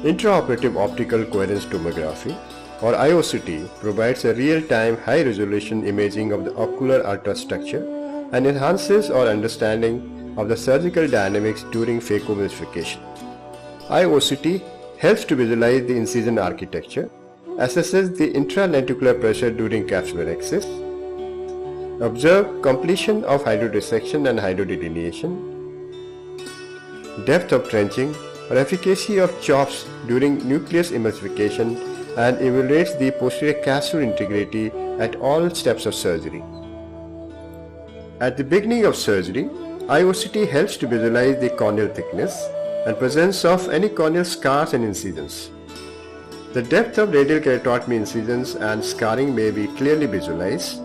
Intraoperative optical coherence tomography, or IOCT, provides a real-time high-resolution imaging of the ocular ultrastructure and enhances our understanding of the surgical dynamics during phacoemulsification. IOCT helps to visualize the incision architecture, assesses the intralenticular pressure during capsulorhexis, observe completion of hydrodissection and hydrodelineation, depth of trenching or efficacy of CHOPS during nucleus emulsification, and evaluates the posterior capsule integrity at all steps of surgery. At the beginning of surgery, IOCT helps to visualize the corneal thickness and presence of any corneal scars and incisions. The depth of radial keratotomy incisions and scarring may be clearly visualized.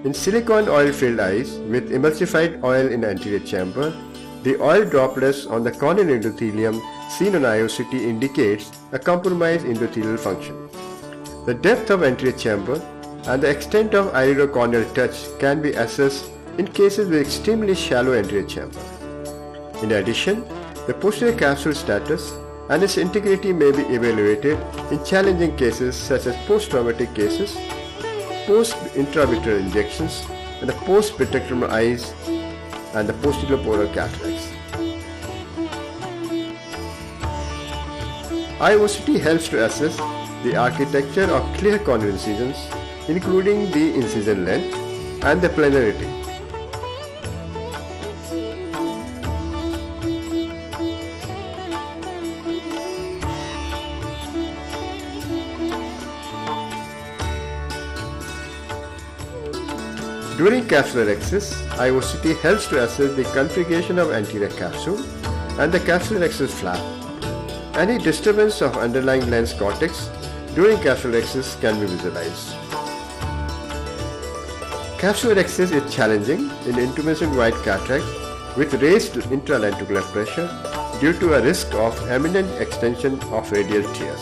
In silicone oil-filled eyes with emulsified oil in the anterior chamber, the oil droplets on the corneal endothelium seen on IOCT indicates a compromised endothelial function. The depth of anterior chamber and the extent of iridocorneal touch can be assessed in cases with extremely shallow anterior chamber. In addition, the posterior capsule status and its integrity may be evaluated in challenging cases such as post-traumatic cases, post-intravitreal injections, and the post-vitrectomy eyes and the posterior polar cataracts. IOCT helps to assess the architecture of clear corneal incisions, including the incision length and the planarity. During capsulorhexis, IOCT helps to assess the configuration of anterior capsule and the capsulorhexis flap. Any disturbance of underlying lens cortex during capsulorhexis can be visualized. Capsulorhexis is challenging in intumescent white cataract with raised intralenticular pressure due to a risk of eminent extension of radial tears.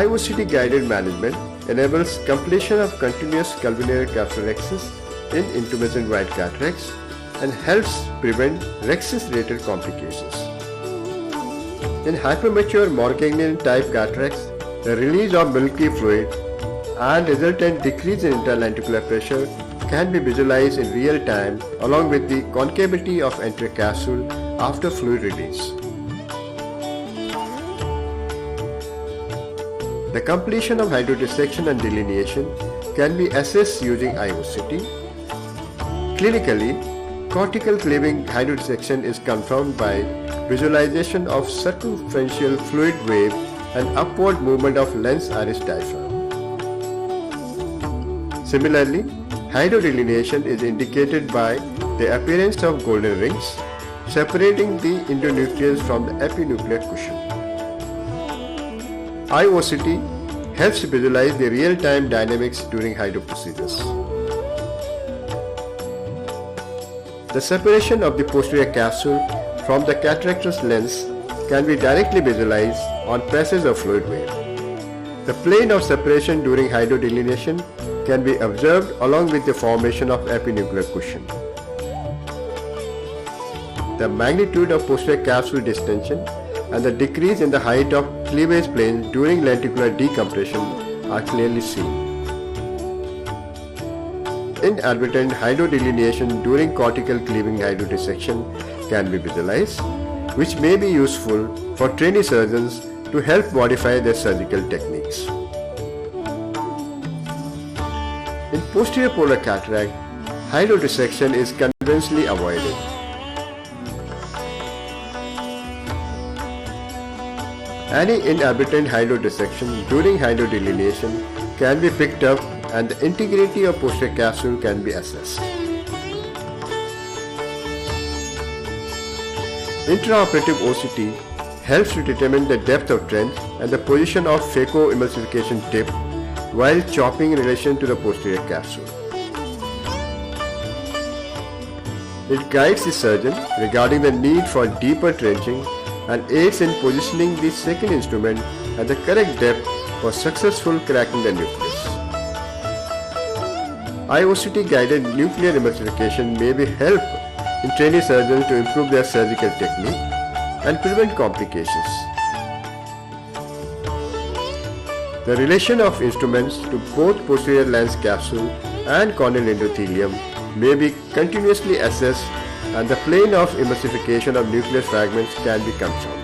IOCT guided management enables completion of continuous culvinary capsulorhexis in intumescent white cataracts and helps prevent rhexis-related complications. In hypermature Morgagnian type cataracts, the release of milky fluid and resultant decrease in intralenticular pressure can be visualized in real time along with the concavity of anterior capsule after fluid release. The completion of hydrodissection and delineation can be assessed using IOCT. Clinically, cortical cleaving hydrodissection is confirmed by visualization of circumferential fluid wave and upward movement of lens iris diaphragm. Similarly, hydrodelineation is indicated by the appearance of golden rings separating the endonucleus from the epinuclear cushion. IOCT helps to visualize the real-time dynamics during hydro procedures. The separation of the posterior capsule from the cataractous lens can be directly visualized on passage of fluid wave. The plane of separation during hydrodelineation can be observed along with the formation of epinuclear cushion. The magnitude of posterior capsule distension and the decrease in the height of cleavage planes during lenticular decompression are clearly seen. Inadvertent hydrodelineation during cortical cleaving hydrodissection can be visualized, which may be useful for trainee surgeons to help modify their surgical techniques. In posterior polar cataract, hydrodissection is conventionally avoided. Any inadvertent hydrodissection during hydrodelineation can be picked up and the integrity of posterior capsule can be assessed. Intraoperative OCT helps to determine the depth of trench and the position of phacoemulsification tip while chopping in relation to the posterior capsule. It guides the surgeon regarding the need for deeper trenching and aids in positioning the second instrument at the correct depth for successful cracking the nucleus. IOCT guided nuclear emulsification may be help in training surgeons to improve their surgical technique and prevent complications. The relation of instruments to both posterior lens capsule and corneal endothelium may be continuously assessed, and the plane of emulsification of nucleus fragments can be confirmed.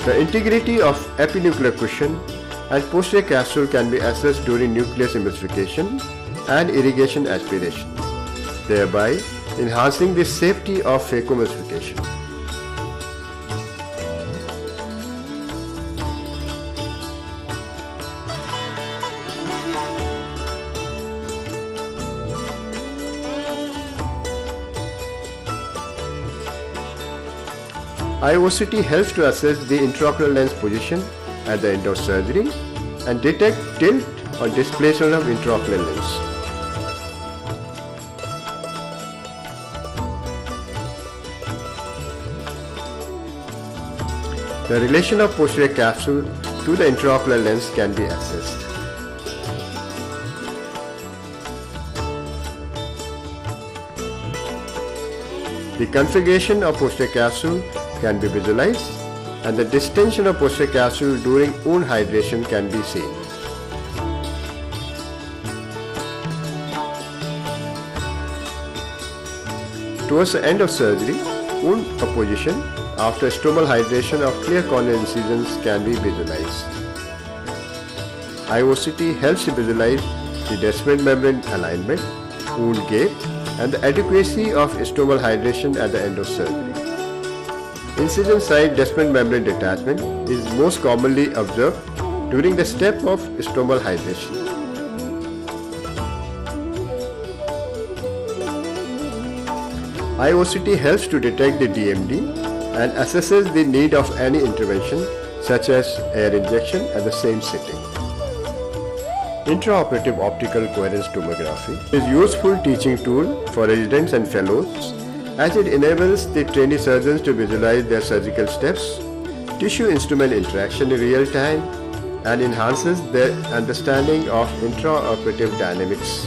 The integrity of epinuclear cushion and posterior capsule can be assessed during nucleus emulsification and irrigation aspiration, thereby enhancing the safety of phacoemulsification. IOCT helps to assess the intraocular lens position at the end of surgery and detect tilt or displacement of intraocular lens. The relation of posterior capsule to the intraocular lens can be assessed. The configuration of posterior capsule can be visualized, and the distension of posterior capsule during wound hydration can be seen. Towards the end of surgery, wound apposition after stromal hydration of clear corneal incisions can be visualized. IOCT helps to visualize the descemet membrane alignment, wound gap, and the adequacy of stromal hydration at the end of surgery. Incision site descemet membrane detachment is most commonly observed during the step of stromal hydration. IOCT helps to detect the DMD and assesses the need of any intervention such as air injection at the same sitting. Intraoperative optical coherence tomography is a useful teaching tool for residents and fellows as it enables the trainee surgeons to visualize their surgical steps, tissue instrument interaction in real time, and enhances their understanding of intraoperative dynamics.